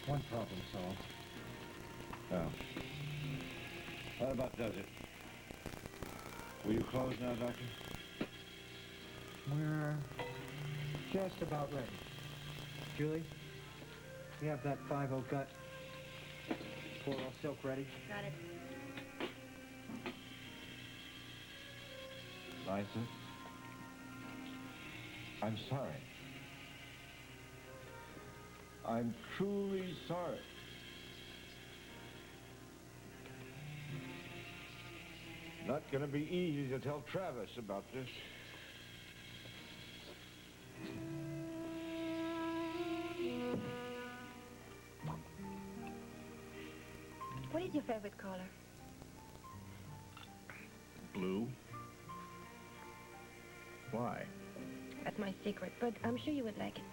One problem solved. Well, that about does it. Will you close now, Doctor? We're just about ready. Julie, we have that 5-0 gut. Floral silk ready. Got it. Liza, I'm sorry. I'm truly sorry. Not gonna be easy to tell Travis about this. What is your favorite color? Blue? Why? That's my secret, but I'm sure you would like it.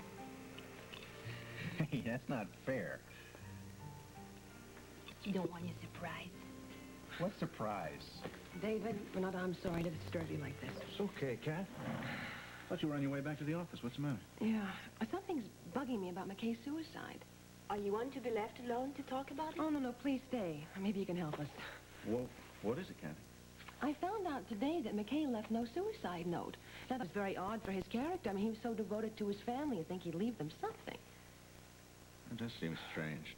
Hey, that's not fair. You don't want your surprise. What surprise? David, Renata, I'm sorry to disturb you like this. It's okay, Kat. Thought you were on your way back to the office. What's the matter? Yeah, something's bugging me about McKay's suicide. Are you want to be left alone to talk about it? Oh, no, please stay. Maybe you can help us. Well, what is it, Kat? I found out today that McKay left no suicide note. Now, that's very odd for his character. I mean, he was so devoted to his family, I think he'd leave them something. It does seem strange.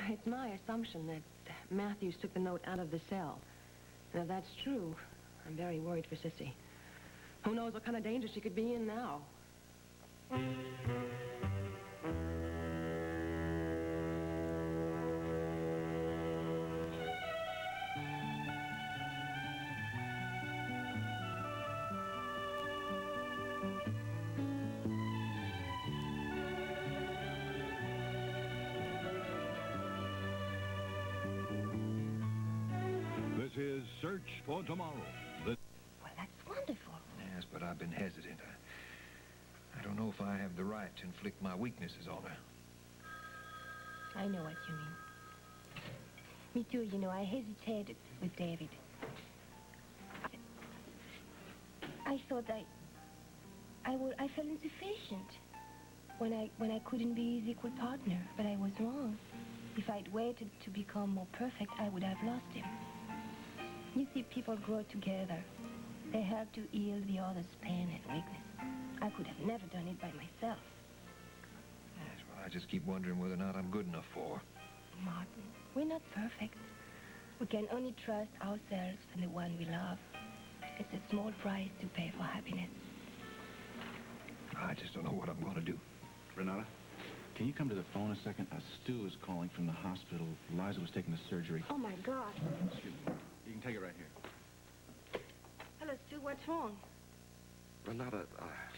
It's my assumption that Matthews took the note out of the cell. And if that's true, I'm very worried for Cissy. Who knows what kind of danger she could be in now? This is Search for Tomorrow. Well, that's wonderful. Yes, but I've been hesitant. I don't know if I have the right to inflict my weaknesses on her. I know what you mean. Me too, you know, I hesitated with David. I thought I felt insufficient when I couldn't be his equal partner, but I was wrong. If I'd waited to become more perfect, I would have lost him. You see, people grow together. They help to heal the other's pain and weakness. I could have never done it by myself. Yes, well, I just keep wondering whether or not I'm good enough for her. Martin, we're not perfect. We can only trust ourselves and the one we love. It's a small price to pay for happiness. I just don't know what I'm going to do. Renata, can you come to the phone a second? Stu is calling from the hospital. Liza was taking the surgery. Oh, my God. Excuse me. You can take it right here. Hello, Stu, what's wrong? Renata,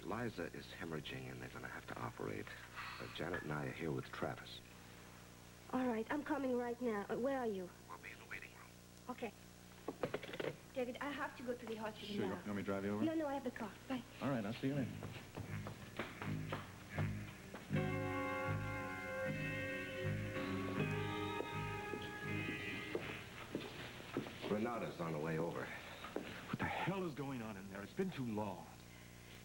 Liza is hemorrhaging and they're going to have to operate. Janet and I are here with Travis. All right, I'm coming right now. Where are you? We'll be in the waiting room. Okay. David, I have to go to the hospital Sure, now. you want me to drive you over? No, I have the car. Bye. All right, I'll see you later. Renata's on the way over. What the hell is going on in there? It's been too long.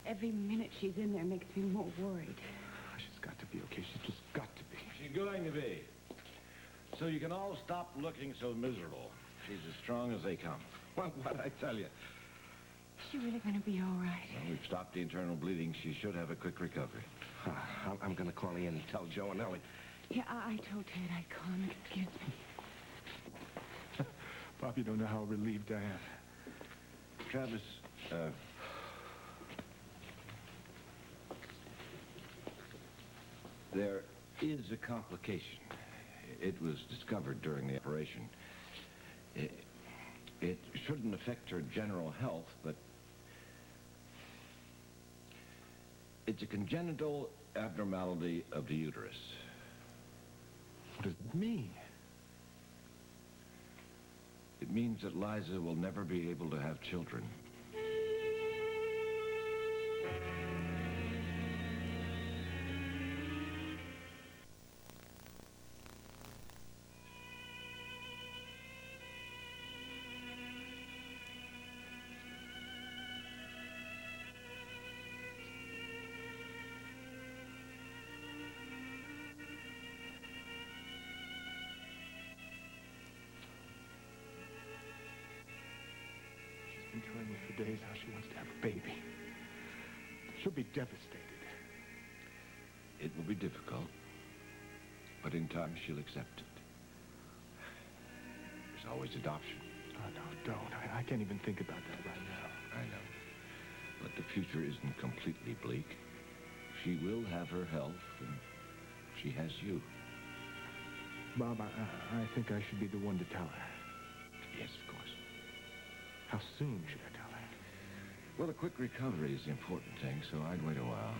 Every minute she's in there makes me more worried. She's got to be okay. She's just got to be. She's going to be. So you can all stop looking so miserable. She's as strong as they come. Well, what'd I tell you? Is she really going to be all right? Well, we've stopped the internal bleeding. She should have a quick recovery. I'm going to call in and tell Joe and Ellie. Yeah, I told Ted I'd call him. Excuse me. Pop, you don't know how relieved I am. Travis, there is a complication. It was discovered during the operation. It shouldn't affect her general health, but it's a congenital abnormality of the uterus. What does it mean? It means that Liza will never be able to have children. days how she wants to have a baby. She'll be devastated. It will be difficult, but in time she'll accept it. There's always adoption. Oh, no, don't. I can't even think about that right now. I know. But the future isn't completely bleak. She will have her health, and she has you. Bob, I think I should be the one to tell her. Yes, of course. How soon should I tell her? Well, a quick recovery is the important thing, so I'd wait a while.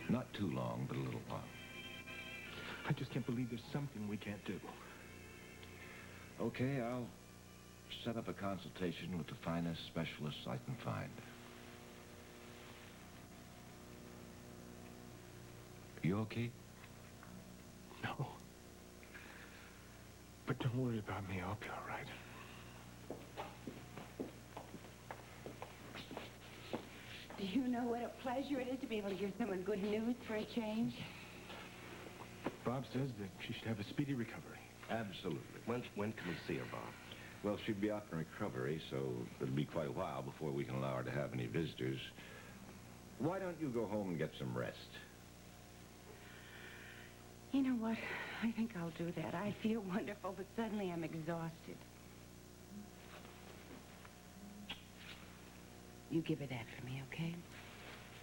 Not too long, but a little while. I just can't believe there's something we can't do. Okay, I'll set up a consultation with the finest specialists I can find. You okay? No. But don't worry about me. I'll be all right. Do you know what a pleasure it is to be able to give someone good news for a change? Bob says that she should have a speedy recovery. Absolutely. When can we see her, Bob? Well, she'd be out in recovery, so it'll be quite a while before we can allow her to have any visitors. Why don't you go home and get some rest? You know what? I think I'll do that. I feel wonderful, but suddenly I'm exhausted. You give her that for me, okay?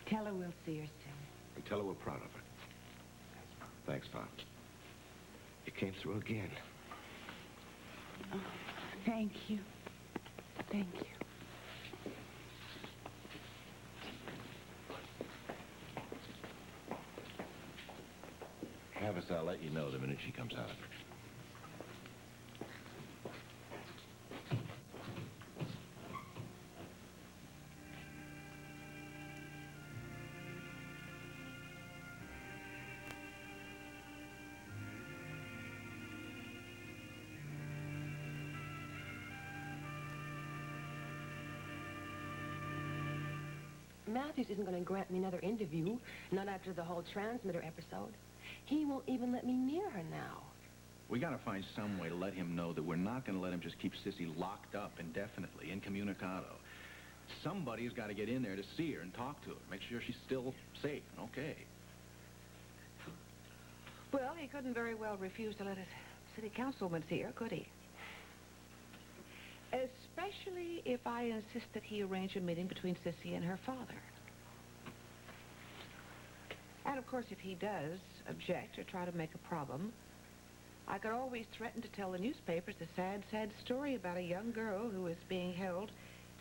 Tell her we'll see her soon. And tell her we're proud of her. Thanks, Bob. You came through again. Oh, thank you. Thank you. Travis, I'll let you know the minute she comes out. Matthews isn't going to grant me another interview, not after the whole transmitter episode. He won't even let me near her now. We got to find some way to let him know that we're not going to let him just keep Cissy locked up indefinitely, incommunicado. Somebody's got to get in there to see her and talk to her, make sure she's still safe and okay. Well, he couldn't very well refuse to let his city councilman see her, could he? Especially if I insist that he arrange a meeting between Cissy and her father. And, of course, if he does object or try to make a problem, I could always threaten to tell the newspapers the sad, sad story about a young girl who is being held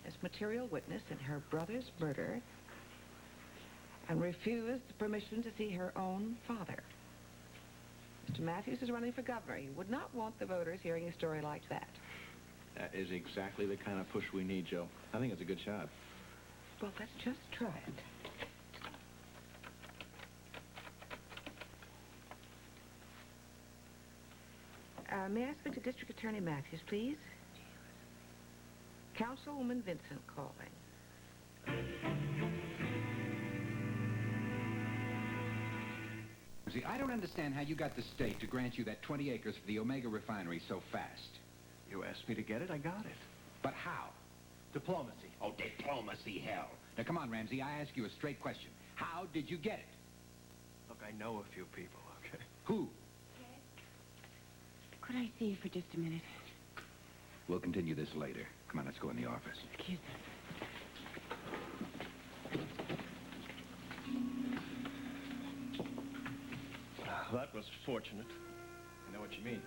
as material witness in her brother's murder and refuse the permission to see her own father. Mr. Matthews is running for governor. He would not want the voters hearing a story like that. That is exactly the kind of push we need, Joe. I think it's a good shot. Well, let's just try it. May I speak to District Attorney Matthews, please? Councilwoman Vincent calling. See, I don't understand how you got the state to grant you that 20 acres for the Omega refinery so fast. You asked me to get it, I got it. But how? Diplomacy. Oh, diplomacy, hell. Now, come on, Ramsey, I ask you a straight question. How did you get it? Look, I know a few people, okay? Who? Could I see you for just a minute? We'll continue this later. Come on, let's go in the office. Excuse me. That was fortunate. I know what you mean.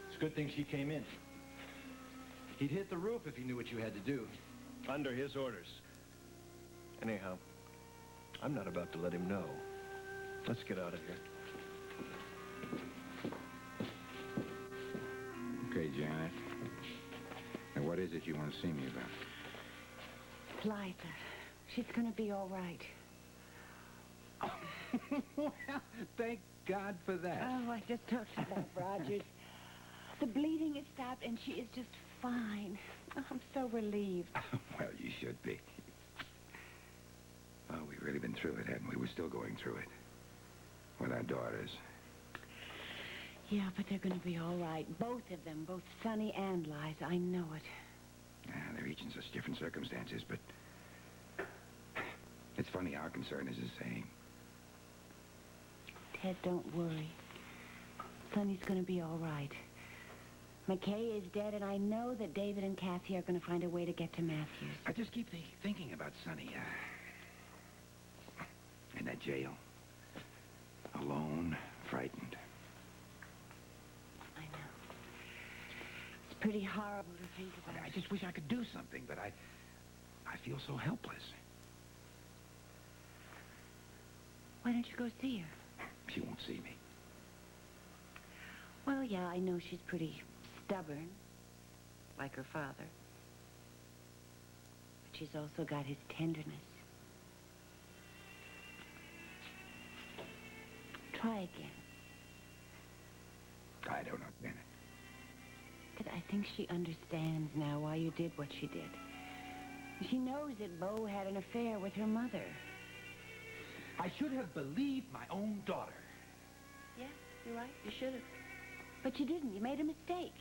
It's a good thing she came in. He'd hit the roof if he knew what you had to do. Under his orders. Anyhow, I'm not about to let him know. Let's get out of here. Okay, Janet. Now, what is it you want to see me about? Liza, she's going to be all right. Well, thank God for that. Oh, I just talked to Bob Rogers. The bleeding has stopped, and she is just fine. Oh, I'm so relieved. Well, you should be. Oh, we've really been through it, haven't we? We're still going through it. With our daughters. Yeah, but they're going to be all right. Both of them, both Sonny and Liza. I know it. Yeah, they're each in such different circumstances, but... It's funny, our concern is the same. Ted, don't worry. Sonny's going to be all right. McKay is dead, and I know that David and Kathy are going to find a way to get to Matthews. I just keep thinking about Sonny, in that jail. Alone, frightened. I know. It's pretty horrible to think about. I just wish I could do something, but I feel so helpless. Why don't you go see her? She won't see me. Well, yeah, I know she's pretty stubborn, like her father. But she's also got his tenderness. Try again. I don't know, Bennett. Because I think she understands now why you did what she did. She knows that Bo had an affair with her mother. I should have believed my own daughter. Yeah, you're right. You should have. But you didn't. You made a mistake.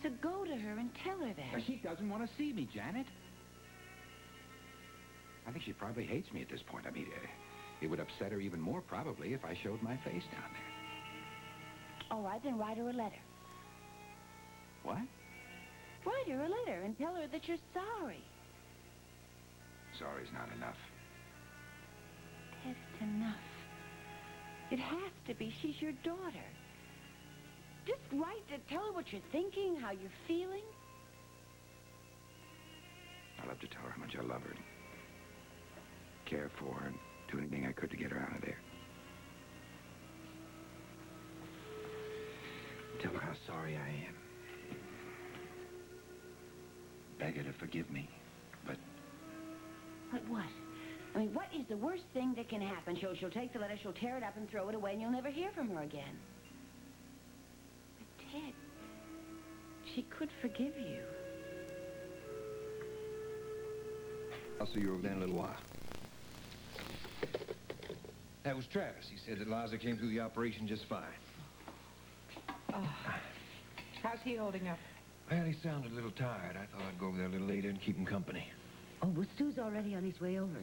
So go to her and tell her that. Now, she doesn't want to see me, Janet. I think she probably hates me at this point. I mean, it would upset her even more, probably, if I showed my face down there. All right, then write her a letter. What? Write her a letter and tell her that you're sorry. Sorry's not enough. Ted, it's enough. It has to be. She's your daughter. Just write to tell her what you're thinking, how you're feeling. I'll have to tell her how much I love her and care for her and do anything I could to get her out of there. Tell her how sorry I am. Beg her to forgive me, but... But what? I mean, what is the worst thing that can happen? She'll take the letter, she'll tear it up and throw it away, and you'll never hear from her again. But, Ted, she could forgive you. I'll see you over there in a little while. That was Travis. He said that Liza came through the operation just fine. Oh. How's he holding up? Well, he sounded a little tired. I thought I'd go over there a little later and keep him company. Oh, well, Stu's already on his way over.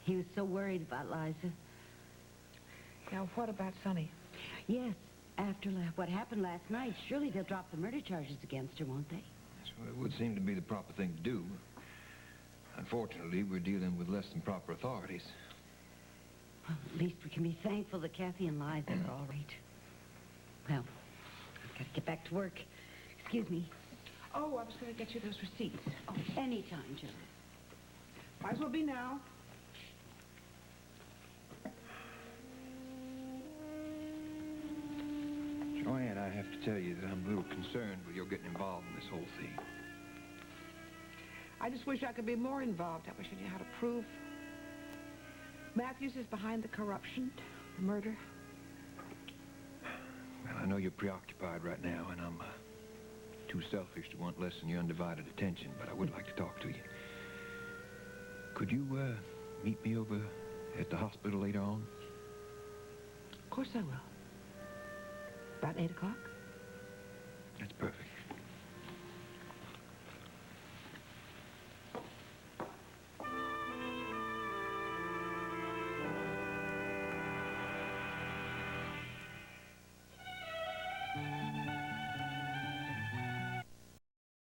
He was so worried about Liza. Now, what about Sonny? Yes, after what happened last night, surely they'll drop the murder charges against her, won't they? Well, it would seem to be the proper thing to do. Unfortunately, we're dealing with less than proper authorities. Well, at least we can be thankful that Kathy and Liza are all right. Well, I've got to get back to work. Excuse me. Oh, I was going to get you those receipts. Oh, anytime, Joe. Might as well be now. Joanne, I have to tell you that I'm a little concerned with your getting involved in this whole thing. I just wish I could be more involved. I wish I knew how to prove. Matthews is behind the corruption, the murder. Well, I know you're preoccupied right now, and I'm too selfish to want less than your undivided attention, but I would like to talk to you. Could you meet me over at the hospital later on? Of course I will. About 8 o'clock?